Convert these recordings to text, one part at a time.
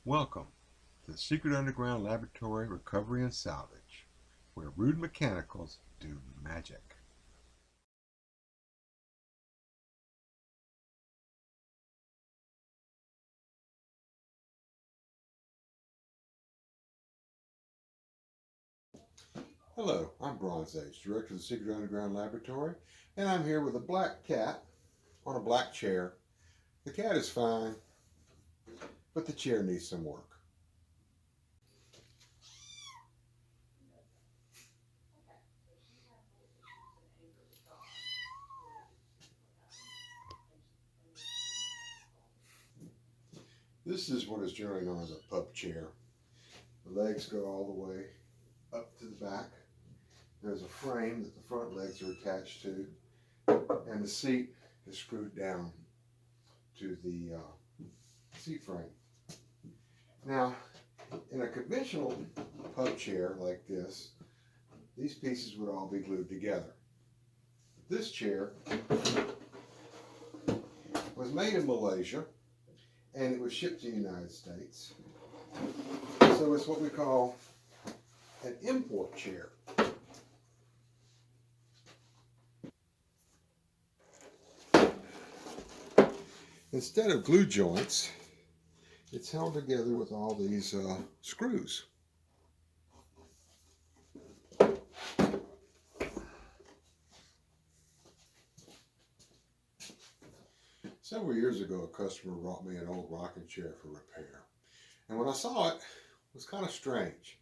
Welcome to the Secret Underground Laboratory Recovery and Salvage, where rude mechanicals do magic. Hello, I'm Bronze Age, Director of the Secret Underground Laboratory, and I'm here with a black cat on a black chair. The cat is fine, but the chair needs some work. This is what is generally known as a pub chair. The legs go all the way up to the back. There's a frame that the front legs are attached to, and the seat is screwed down to the seat frame. Now, in a conventional pub chair like this, these pieces would all be glued together. This chair was made in Malaysia, and it was shipped to the United States. So it's what we call an import chair. Instead of glue joints, it's held together with all these screws. Several years ago, a customer brought me an old rocking chair for repair. And when I saw it, it was kind of strange,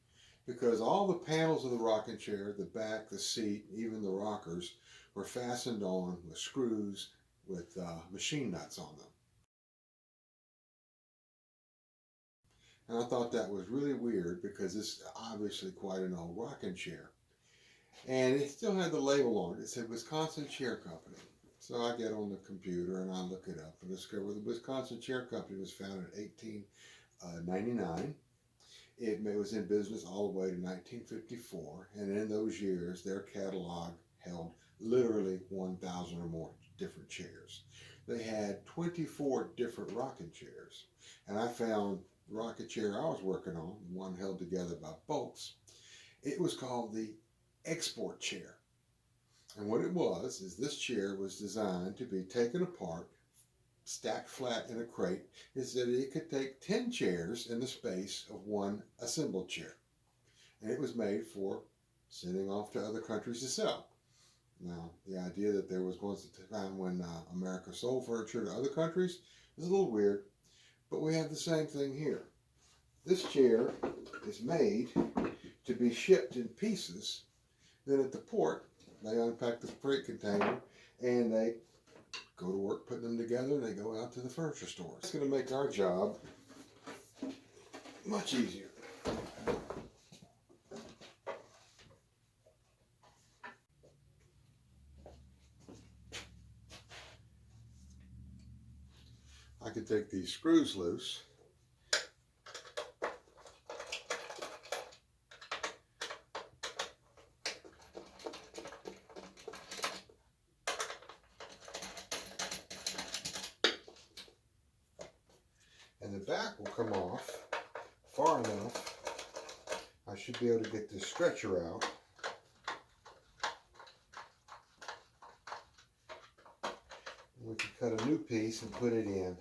because all the panels of the rocking chair, the back, the seat, even the rockers, were fastened on with screws with machine nuts on them. And I thought that was really weird, because this is obviously quite an old rocking chair. And it still had the label on it. It said Wisconsin Chair Company. So I get on the computer and I look it up and discover the Wisconsin Chair Company was founded in 1899. It was in business all the way to 1954. And in those years, their catalog held literally 1,000 or more different chairs. They had 24 different rocking chairs. And I found the rocking chair I was working on, the one held together by bolts. It was called the export chair. And what it was is this chair was designed to be taken apart, stacked flat in a crate, is that it could take 10 chairs in the space of one assembled chair. And it was made for sending off to other countries to sell. Now, the idea that there was once a time when America sold furniture to other countries is a little weird, but we have the same thing here. This chair is made to be shipped in pieces. Then at the port, they unpack the freight container and they go to work putting them together, and they go out to the furniture stores. It's going to make our job much easier. I could take these screws loose. And the back will come off far enough. I should be able to get this stretcher out. And we can cut a new piece and put it in.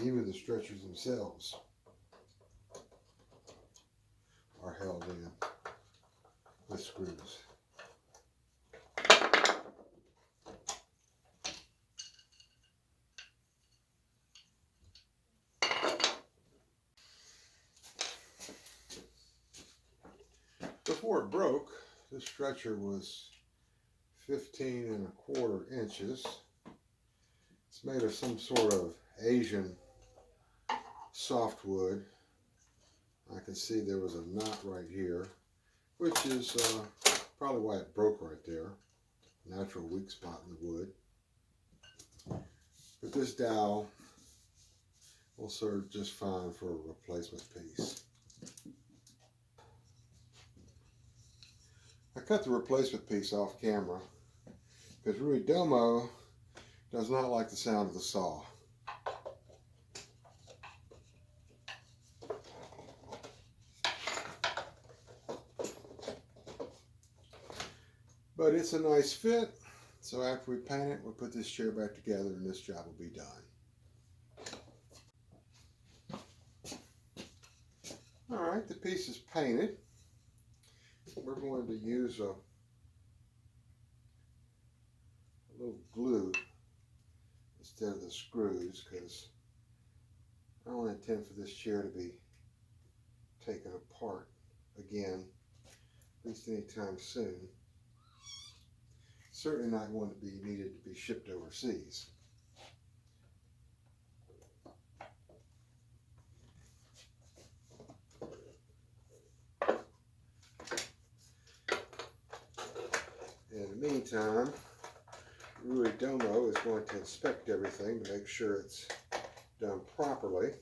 Even the stretchers themselves are held in with screws. Before it broke, this stretcher was 15 1/4 inches. It's made of some sort of Asian softwood. I can see there was a knot right here, which is probably why it broke right there. Natural weak spot in the wood. But this dowel will serve just fine for a replacement piece. I cut the replacement piece off camera because Ruidomo does not like the sound of the saw. But it's a nice fit, so after we paint it, we'll put this chair back together and this job will be done. Alright, the piece is painted. We're going to use a little glue instead of the screws because I don't intend for this chair to be taken apart again, at least anytime soon. Certainly not going to be needed to be shipped overseas. In the meantime, Ruidomo is going to inspect everything to make sure it's done properly.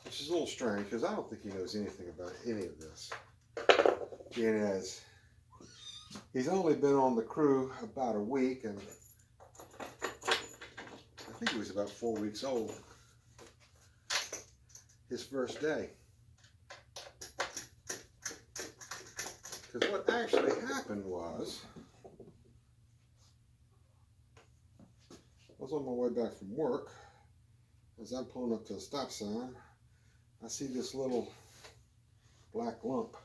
Which is a little strange because I don't think he knows anything about any of this. Being as he's only been on the crew about a week, and I think he was about 4 weeks old his first day. Because what actually happened was, I was on my way back from work. As I'm pulling up to a stop sign, I see this little black lump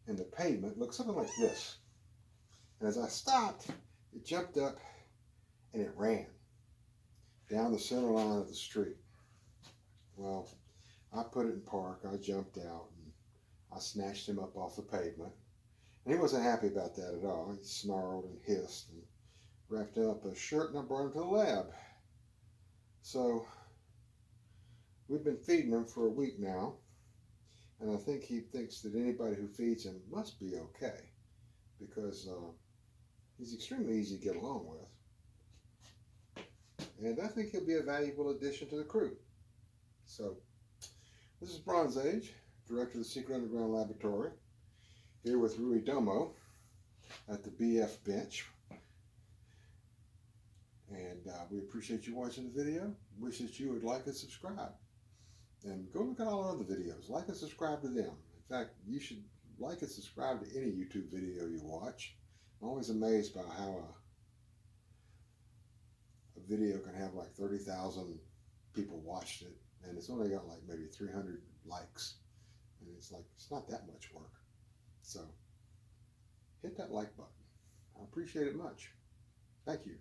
in the pavement. It looks something like this. And as I stopped, it jumped up and it ran down the center line of the street. Well, I put it in park. I jumped out and I snatched him up off the pavement. And he wasn't happy about that at all. He snarled and hissed and wrapped up a shirt, and I brought him to the lab. So we've been feeding him for a week now, and I think he thinks that anybody who feeds him must be okay because he's extremely easy to get along with. And I think he'll be a valuable addition to the crew. So this is Bronze Age, director of the Secret Underground Laboratory, here with Ruidomo at the BF bench. And we appreciate you watching the video. Wish that you would like and subscribe. And go look at all our other videos. Like and subscribe to them. In fact, you should like and subscribe to any YouTube video you watch. I'm always amazed by how a video can have like 30,000 people watched it, and it's only got like maybe 300 likes. And it's like, it's not that much work. So hit that like button. I appreciate it much. Thank you.